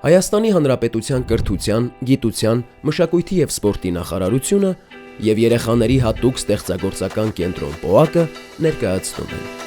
Հայաստանի Հանրապետության կրթության, գիտության, մշակույթի և սպորտի նախարարությունը և երեխաների հատուկ ստեղծագործական կենտրոն ՊՕԱԿ-ը ներկայացնում են։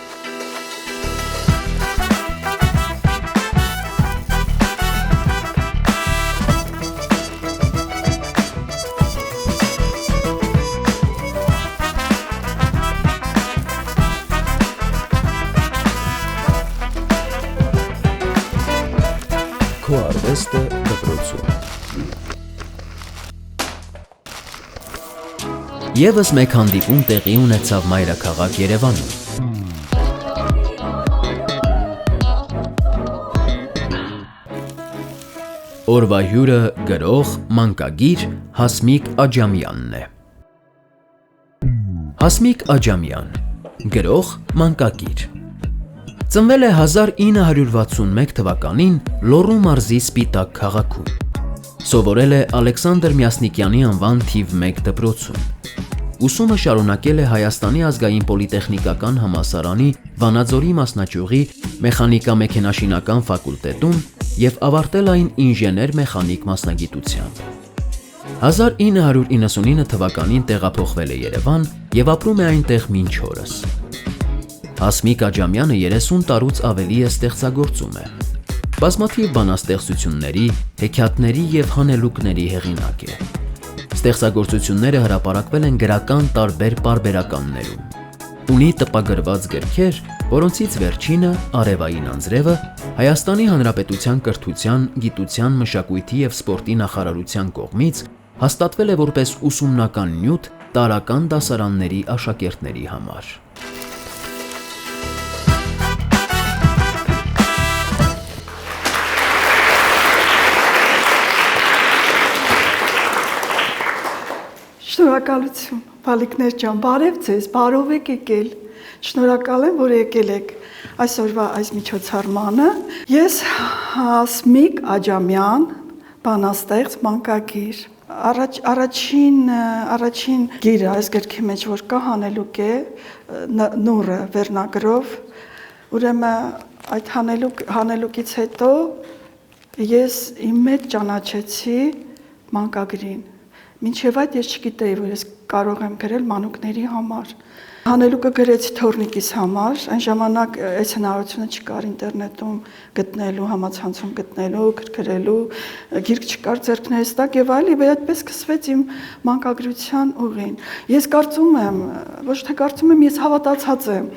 Քո արվեստը դպրոցում։ Եվս մեկ հանդիպում տեղի ունեցավ մայրաքաղաք Երևանում։ Օրվա հյուրը գրող, մանկագիր Հասմիկ Աջամյանն է։ Հասմիկ Աջամյան, գրող, մանկագիր։ Ծնվել է 1961 թվականին Լոռու մարզի Սպիտակ քաղաքում։ Սովորել է Ալեքսանդր Մյասնիկյանի անվան թիվ 1 դպրոցում։ Ուսումը շարունակել է Հայաստանի ազգային պոլիտեխնիկական համալսարանի Վանաձորի մասնաճյուղի մեխանիկա-մեքենաշինական ֆակուլտետում և ավարտել այն ինժեներ-մեխանիկ մասնագիտությամբ։ 1999 թվականին տեղափոխվել է Երևան և ապրում է այնտեղ մինչ օրս։ Հասմիկ Աջամյանը 30 տարուց ավելի է ստեղծագործում է։ Բազմաթիվ բանաստեղծությունների, հեքիաթների և հանելուկների հեղինակ է։ Ստեղծագործությունները հրապարակվել են գրական տարբեր պարբերականներում։ Ունի տպագրված գրքեր, որոնցից վերջինը՝ «Արևային անձրևը» Հայաստանի Հանրապետության կրթության, գիտության, մշակույթի և սպորտի նախարարության կողմից հաստատվել է որպես ուսումնական նյութ տարրական դասարանների աշակերտների համար։ Շնորհակալություն, բալիկներ ջան, բարև ձեզ, բարով եք եկել։ Շնորհակալ եմ, որ եկել եք այսօրվա այս միջոցառմանը։ Ես Հասմիկ Աջամյան, բանաստեղծ, մանկագիր։ Առաջին գիրը այս գրքի մեջ որ կա հանելուկ է նուրը վերնագրով, ուրեմն այդ հանելուկից հետո ես իմ մեջ ճանաչեցի մանկագրին։ Մինչև այդ ես չգիտեի, որ ես կարող եմ գրել մանուկների համար։ Հանելուկը գրեցի թոռնիկիս համար, այն ժամանակ այս հնարավորությունը չկար ինտերնետում գտնելու, համացանցում գտնելու, գրելու, գիրք չկար ձեռքներս տակ եւ այլ, եւ այդպես սկսվեց իմ մանկագրության ուղին։ Ես կարծում եմ, ոչ թե կարծում եմ, ես հավատացած եմ,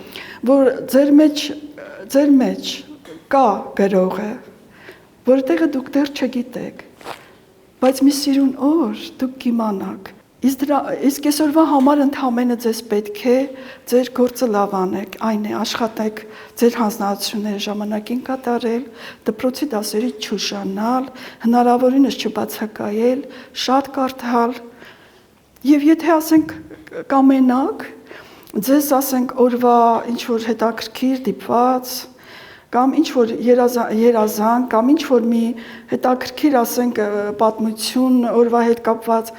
որ ձեր մեջ կա գրողը, որտեղը դուք դեռ չգիտեք, բայց մի սիրուն օր դուք կիմանաք։ Իսկ այսօրվա համար ընդհանրապես ձեզ պետք է ձեր գործը լավ անեք, այն է աշխատեք ձեր հանձնարարությունները ժամանակին կատարել, դպրոցի դասերից չուշանալ, հնարավորինս չբացակայել, շատ կարդալ։ Եվ եթե ասենք կամենաք, ձեզ ասենք օրվա ինչ որ հետաքրքիր դիպված կամ ինչ որ երազանք կամ ինչ որ մի հետաքրքիր ասենք պատմություն օրվա հետ կապված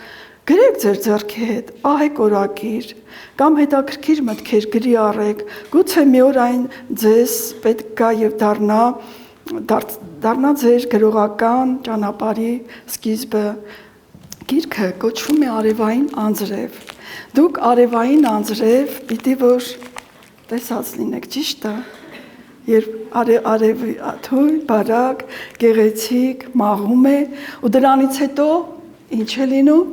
գրեք ձեր ձեռքի հետ, ահեք օրակիր կամ հետաքրքիր մտքեր գրի առեք, գուցե մի օր այն ձեզ պետք գա եւ դառնա ձեր գրողական ճանապարհի սկիզբը։ Գիրքը կոչվում է Արևային անձրև։ Դուք արևային անձրև պիտի որ տեսած լինեք, ճիշտ է։ Երբ արևի թույլ, բարակ, գեղեցիկ, մաղում է ու դրանից հետո ինչ է լինում։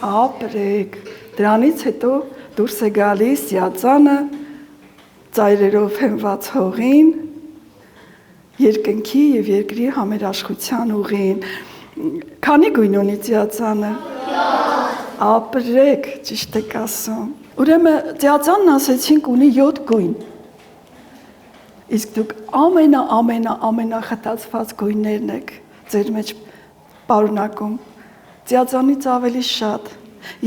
Ապրեք, դրանից հետո դուրս է գալիս յածանը, ծայրերով հենված հողին, երկնքի և երկրի համերաշխության ուղին։ Քանի գույն ունի յածանը։ Ապրեք, ճիշտ եք ասում։ Ուրեմն յածանն ասեցինք ունի 7 գույն։ Իսկ դուք ամենախտացված գույներն եք ձեր մեջ պարունակում։ Յածանից ավելի շատ,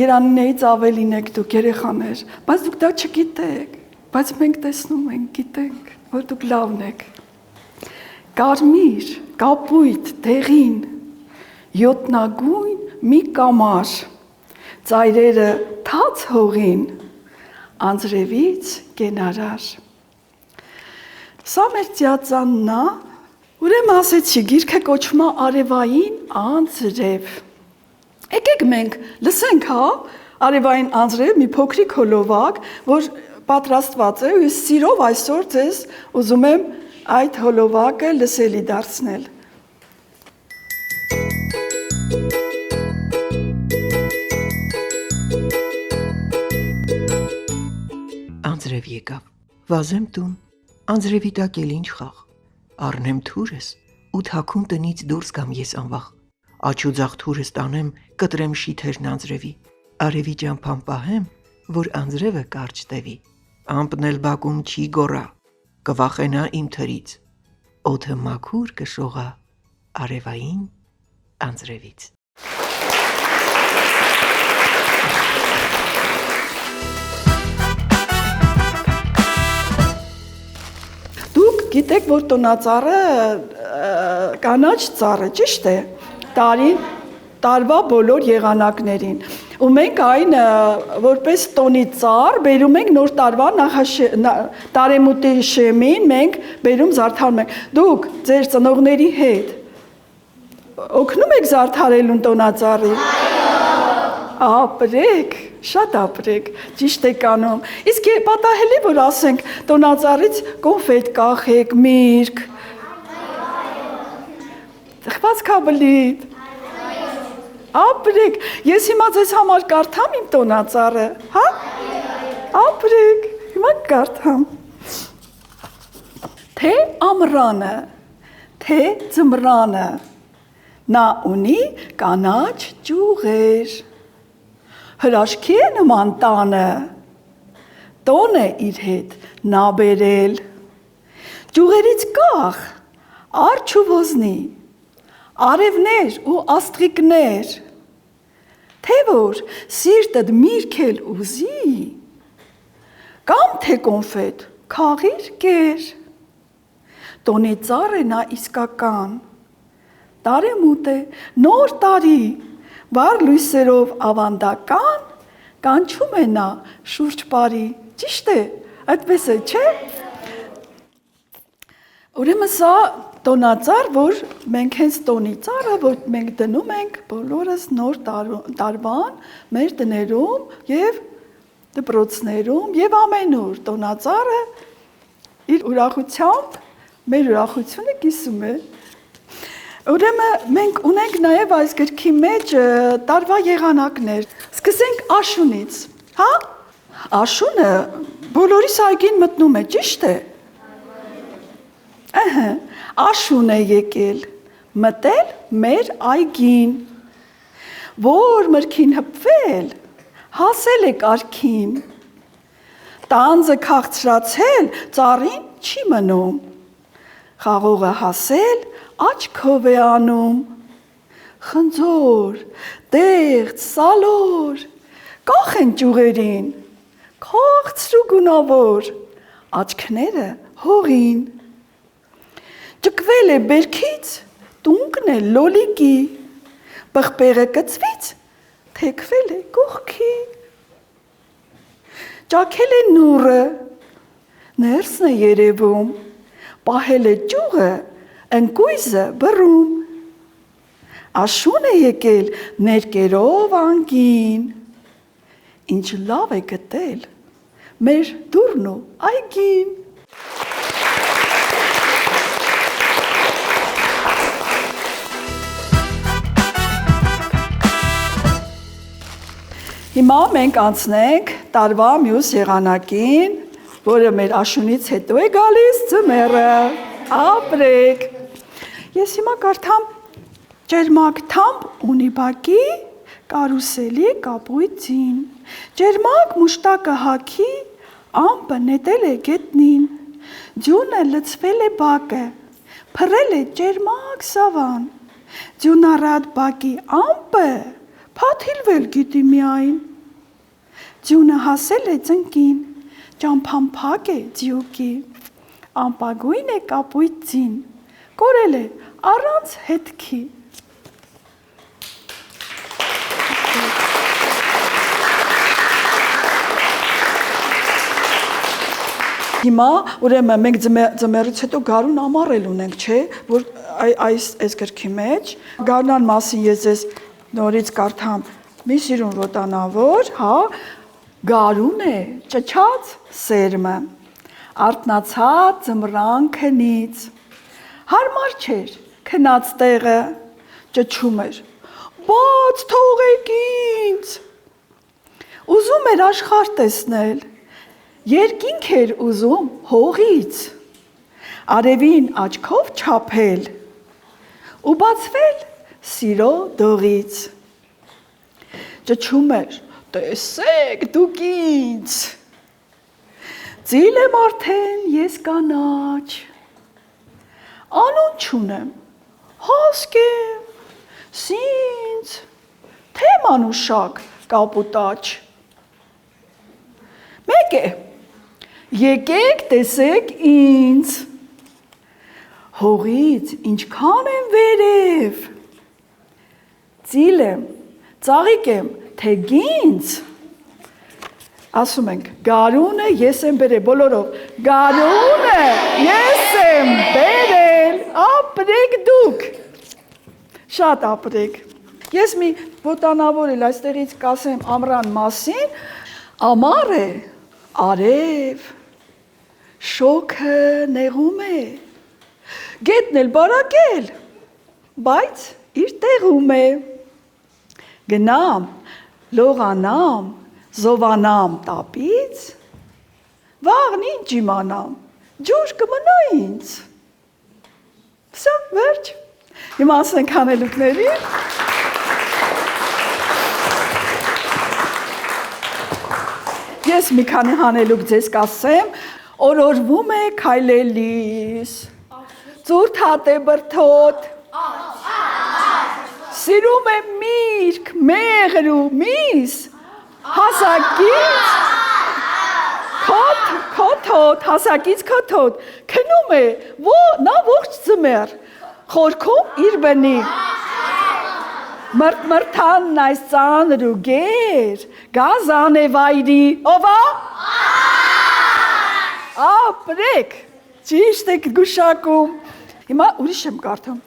երանիներից ավելին եք դուք երեխաներ, բայց դուք դա չգիտեք, բայց մենք տեսնում ենք, գիտենք, որ դուք լավն եք։ Կարմիր, կապույտ, դեղին, յոտնագույն մի կամար, ծայրերը թաց հողին, անձրևից կենարար։ Սա մեր ծիածանն է, Ուրեմն ասեցի, գիրքը կոչվում է Արևային անձրև։ Եկեք մենք լսենք, հա, Արևային անձրև մի փոքրիկ հոլովակ, որ պատրաստված է, ու ես սիրով այսօր ձեզ ուզում եմ այդ հոլովակը լսելի դարձնել։ Անձրև եկավ, վազեմ տուն, անձրևի տակ էլ ինչ խաղ, առնեմ թուրս ու թաքուն տնից դուրս գամ ես անվախ, աչու ձախ թուրս տանեմ, կտրեմ շիթերն անձրևի, արևի ճամփան պահեմ, որ անձրևը կարճ տևի, ամպն էլ բակում չի գոռա, կվախենա իմ թրից, օդը մաքուր կշողա արևային անձրևից։ Գիտեք, որ տոնածառը կանաչ ծառ է, ճիշտ է, տարվա բոլոր եղանակներին։ Ու մենք այն որպես տոնի ծառ բերում ենք նոր տարվա տարեմուտի շեմին, մենք բերում զարդարում ենք։ Դուք ձեր ծնողների հետ օգնում եք զարդարելուն տոնածառի։ Ապրեք, շատ ապրեք, ճիշտ եք անում։ Իսկ պատահելի որ ասենք տոնածառից կոնֆետ կախեք, միրգ։ Թխված կաբլիտ։ Ապրեք, ես հիմա ձեզ համար կարդամ իմ տոնածառը, հա? Ապրեք, հիմա կարդամ։ Թե ամռանը, թե ձմռանը, նա ունի կանաչ ճյուղեր։ Հրաշքի է նման տանը, տոն է իր հետ նա բերել, ճյուղերից կախ, արջ ու ոզնի, արևներ ու աստղիկներ, թե որ սիրտդ միրգել ուզի, կամ թե կոնֆետ քաղիր կեր, տոնի ծառ է նա իսկական, տարեմուտ է, նոր տարի, վար լույսերով ավանդական, կանչում է նա շուրջ բարի, ճիշտ է, այդպես է, չէ։ Ուրեմն սա տոնածառ, որ մենք հենց տոնի ծառը, որ մենք դնում ենք բոլորս նոր տարվան մեր տներում և դպրոցներում և ամենուր տոնածառը իր ուրախությամբ մեր ուրախությունը կիսում է։ Ուրեմն մենք ունենք նաև այս գրքի մեջ տարվա եղանակներ։ Սկսենք աշունից, հա? Աշունը բոլորիս այգին մտնում է, ճիշտ է։ Աշուն է եկել, մտել մեր այգին, որ մրգին հպվել, հասել է կարգին, տանձը քաղցրացել, ծառին չի մնում, խաղողը հասել, աչքով է անում, խնձոր, դեղց, սալոր, կախ են ճյուղերին, քաղցր ու գունավոր, աչքները հողին, ճկվել է բերքից, տունկն է լոլիկի, պղպեղը կծվից, թեքվել է կողքի, ճաքել է նուրը, ներսն է երևում, պահել է ճյուղը, ընկույզը բռում, աշուն է եկել ներկերով անգին, ինչ լավ է գտել մեր դուրն ու այգին։ Հիմա մենք անցնենք տարվա մյուս եղանակին, որը մեր աշունից հետո է գալիս ձմեռը, ապրեք։ Ես հիմա կարդամ ջերմակ թամբ ունի բակի կարուսելի կապույտին, ջերմակ մուշտակը հագի ամպը նետել է գետնին, ձյունը լցվել է բակը, փռել է ջերմակ սավան, ձյունառատ բակի ամպը փաթիլվել գիտի միայն, ձյունը հասել է ծնկին, ճամփան փակ է ձյուկի, ամպագույն է կապույտին, կորել է առանց հետքի։ Հիմա ուրեմն մենք ձմեռից հետո գարուն ամառել ունենք, չէ, որ այս գրքի մեջ գարնան մասին ես ձեզ նորից կարդամ մի սիրուն ոտանավոր, հա, գարուն է, ճչաց սերմը, արթնացած ձմռան քնից, հարմար չէր, քնած տեղը ճչում էր, բաց թողեք ինձ, ուզում էր աշխարհ տեսնել, երկինք էր ուզում հողից, արևին աչքով չափել ու բացվել սիրո դողից, ճչում էր, տեսեք դուք ինձ, ծիլ եմ արդեն ես կանաչ, անուն չունեմ, հասկ եմ, սինց, թե մանուշակ կապուտաչ, մեկ է, եկեք տեսեք ինձ, հողից ինչքան եմ վերև, ծիլ եմ, ծաղիկ եմ, թե գինց, ասում ենք, գարունը ես եմ բերել, բոլորով, գարունը ես եմ բերել, ապրեք դուք, շատ ապրեք, ես մի ոտանավոր էլ այստեղից կասեմ ամռան մասին, ամառ է, արև, շոգը նեղում է, գետն էլ բարակել, բայց իր տեղում է, գնամ, լողանամ, զովանամ տապից, վաղն ինչ իմանամ, ջուր կմնա ինձ, վսա, վերջ, հիմա ասենք հանելուկների, ես մի քանի հանելուկ ձեզ կասեմ, օրորվում է քայլելիս, ծուրթ հատ է բրդոտ, սիրում է միրգ, մեղր ու միս, հասակից քոթոտ, հասակից քոթոտ, քնում է, նա ողջ ձմեռ, խորքում իր բնի, մրթանն այս ծանր ու գեր, գազան է վայրի, ովա? Ապրեք, ճիշտ եք գուշակում, հիմա ուրիշ եմ կարդում,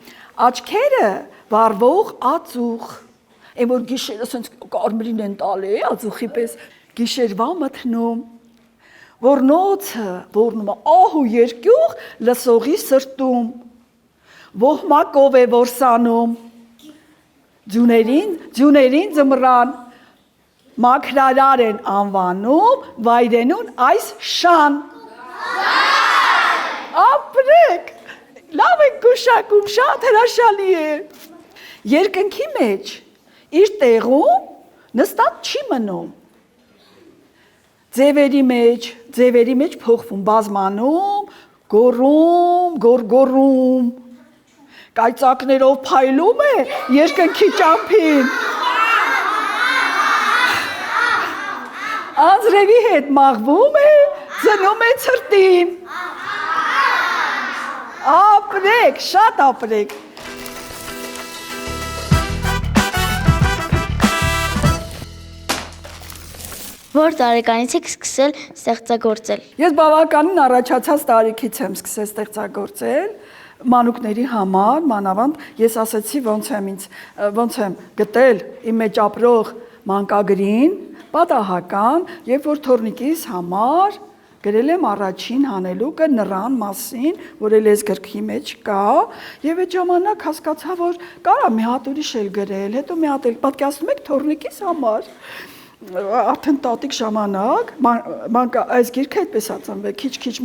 աչքերը վարվող ածուխ, են որ գիշերը սենց կարմրին են տալ է, ածուխի պես, գիշերվա մթնում, որնոցը որնում է ահ ու երկյուղ լսողի սրտում, ոհմակով է որսանում, ձյուներին ձմռան, մաքրարար են անվանում, վայրենուն այս շան, ապրեք, լավ եք գուշակում, շատ հրաշալի է, երկնքի մեջ իր տեղում նստած չի մնում, ձևերի մեջ փոխվում, բազմանում, գոռում, գորգոռում, կայծակներով փայլում է երկնքի ճամփին, անձրևի հետ մաղվում է, ծնում է ցրտին, ապրեք, շատ ապրեք, Որ տարեկանից եք սկսել ստեղծագործել։ Ես բավականին առաջացած տարիքից եմ սկսել ստեղծագործել, մանուկների համար, մանավանդ ես ասացի ոնց եմ գտել իմ մեջ ապրող մանկագրին, պատահական, երբ որ թորնիկիս համար գրել եմ առաջին հանելուկը նրան մասին, որ էլ այս գրքի մեջ կա, եւ այդ ժամանակ հասկացա, որ կարա մի հատ ուրիշ էլ գրել, հետո մի հատ էլ պատկերացնում եք թորնիկիս համար արդեն տատիկ ժամանակ, այս գիրքը այդպես ածանվել, քիչ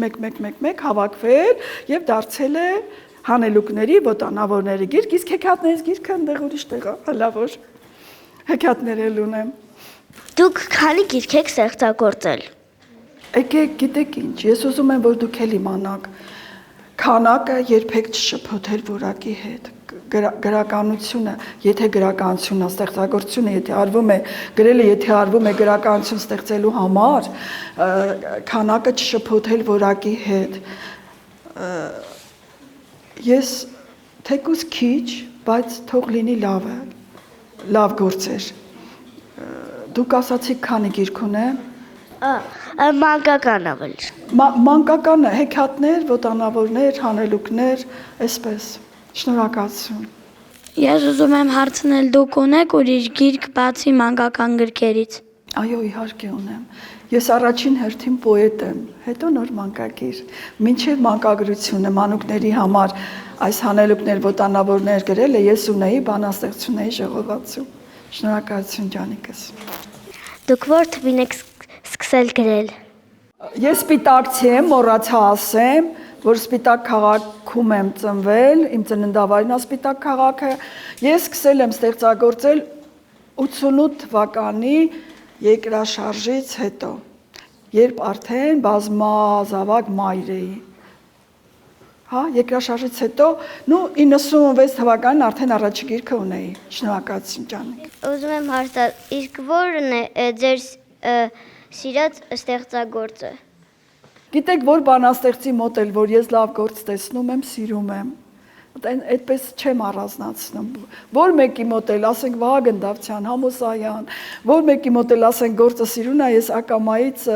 մեկ հավաքվել և դարձել է հանելուկների, ոտանավորների գիրք, իսկ հեքիաթներից գիրքը ընդեղ ուրիշ տեղ է, հլավոր, հեքիաթներ էլ ունեմ։ Դուք քանի գիրք եք ստեղծագործել։ Եկեք, գիտեք ինչ, ես ուզում եմ, որ դուք էլ իմանաք, քանակը երբեք չշփոթել որակի հետ, գրականությունը, եթե գրականությունն է, ստեղծագործությունը, եթե արվում է, գրելը եթե արվում է գրականություն ստեղծելու համար, քանակը չշփոթել որակի հետ։ Ես թեկուզ քիչ, բայց թող լինի լավը, լավ գործեր։ Դուք ասացիք քանի գիրք ունեմ, Մանկական ավելի։ Մանկական հեքիաթներ, ոտանավորներ, հանելուկներ, այսպես։ Շնորհակալություն։ Ես ուզում եմ հարցնել, դուք ունեք ուրիշ գիրք բացի մանկական գրքերից։ Այո, իհարկե ունեմ։ Ես առաջին հերթին պոետ եմ, հետո նոր մանկագիր։ Մինչև մանկագրությունը մանուկների համար այս հանելուկներ, ոտանավորներ գրելը ես ունեի բանաստեղծությունների ժողովածու։ Շնորհակալություն ջանիկս։ Դուք ո՞ր թվին եք սկսել գրել։ Ես սպիտակցի եմ, մոռացա ասեմ, որ Սպիտակ քաղաքում եմ ծնվել, իմ ծննդավայրն է Սպիտակ քաղաքը։ Ես սկսել եմ ստեղծագործել 88 թվականի երկրաշարժից հետո, երբ արդեն բազմազավակ մայր էի։ Հա, երկրաշարժից հետո, 96 թվականին արդեն առաջի գիրքը ունեի։ Շնորհակալություն ջանիկ։ Ուզում եմ հարցնել, իսկ ո՞րն է ձեր սիրած ստեղծագործը։ Գիտեք, որ բանաստեղծի մոտ էլ, որ ես լավ գործ տեսնում եմ, սիրում եմ։ Այդպես չեմ առանձնացնում։ Որ մեկի մոտ էլ, ասենք Վահագն Դավթյան, Համոսայան, որ մեկի մոտ էլ ասենք գործը սիրուն է, ես ակամայից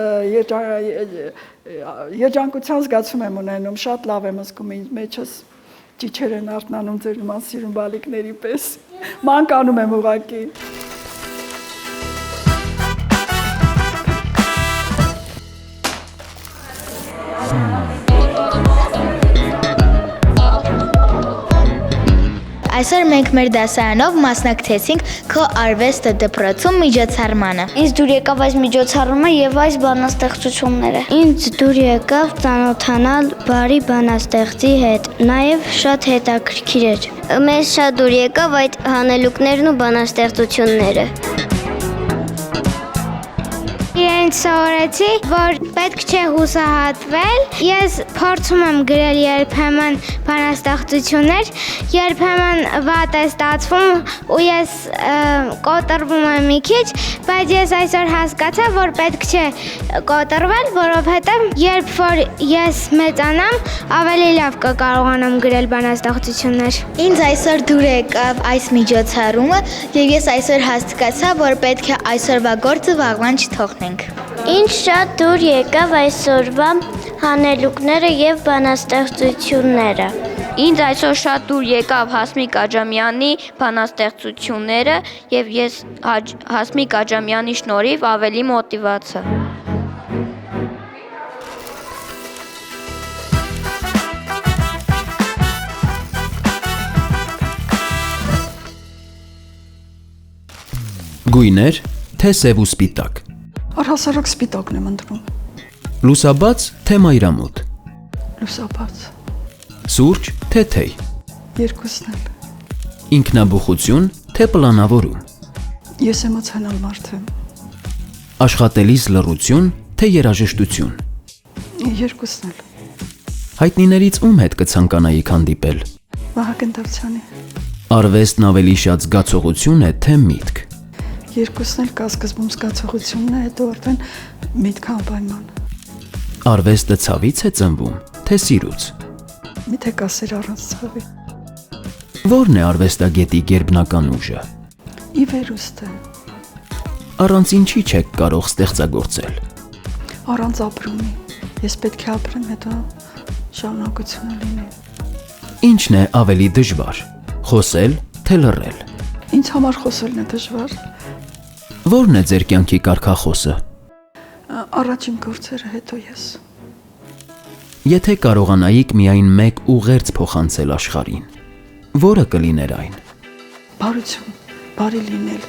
երջանկության զգացում եմ ունենում, շատ լավ եմ զգում ինձ մեջս, ճիչեր են արթնանում ձեր նման սիրուն բալիկների պես։ Մանկանում եմ ուղղակի։ Այսօր մենք մեր դասարանով մասնակցեցինք քո արվեստը դպրոցում միջոցառմանը։ Ինձ դուր եկավ այս միջոցառումը եւ այս բանաստեղծությունները։ Ինձ դուր եկավ ծանոթանալ բարի բանաստեղծի հետ, նաեւ շատ հետաքրքիր էր։ Մեզ շատ դուր եկավ այդ հանելուկներն ու բանաստեղծությունները։ Իրենց սովորեցի, որ պետք չէ հուսահատվել։ Ես փորձում եմ գրել երբեմն բանաստեղծություններ, երբեմն վատ է ստացվում ու ես կոտրվում եմ մի քիչ, բայց ես այսօր հասկացա, որ պետք չէ կոտրվել, որովհետև երբ որ ես մեծանամ, ավելի լավ կկարողանամ գրել բանաստեղծություններ։ Ինձ այսօր դուր եկավ այս միջոցառումը եւ ես այսօր հասկացա, որ պետք է այսօրվա գործը վաղվան չթողնենք։ Ինձ շատ դուր եկավ այսօրվա հանելուկները եւ բանաստեղծությունները։ Ինձ այսօր շատ դուր եկավ Հասմիկ Աջամյանի բանաստեղծությունները եւ ես Հասմիկ Աջամյանի շնորհիվ ավելի մոտիվացա։ Գույներ, թե սև ու սպիտակ։ Առհասարակ սպիտակն եմ ընտրում։ Լուսաբաց, թե մայրամոտ։ Լուսաբաց։ Սուրճ, թե թեյ։ Երկուսն էլ։ Ինքնաբուխություն, թե պլանավորում։ Ես էմոցիոնալ մարդ եմ։ Աշխատելիս լռություն, թե երաժշտություն։ Երկուսն էլ։ Հայտնիներից ում հետ կցանկանայի հանդիպել։ Վահագն Դավթյանի։ Արվեստն ավելի շատ զգացողություն է, թե միտք։ Երկուսն էլ կա սկզբում զգացողությունն է, հետո արդեն միտքը անպայման։ Արվեստը ցավից է ծնվում, թե սիրուց։ Միթե կասեր առանց ցավի։ Որն է արվեստագետի գերբնական ուժը։ Ի վերուստ է։ Առանց ինչի չեք կարող ստեղծագործել։ Առանց ապրումի։ Ես պետք է ապրեմ, հետո շարունակությունը լինի։ Ինչն է ավելի դժվար՝ խոսել, թե լռել։ Ինձ համար խոսելն է դժվար։ Որն է ձեր կյանքի կարգախոսը։ Առաջին գործերը, հետո ես։ Եթե կարողանայիք միայն մեկ ուղերձ փոխանցել աշխարհին, որը կլիներ այն։ Բարություն, բարի լինել,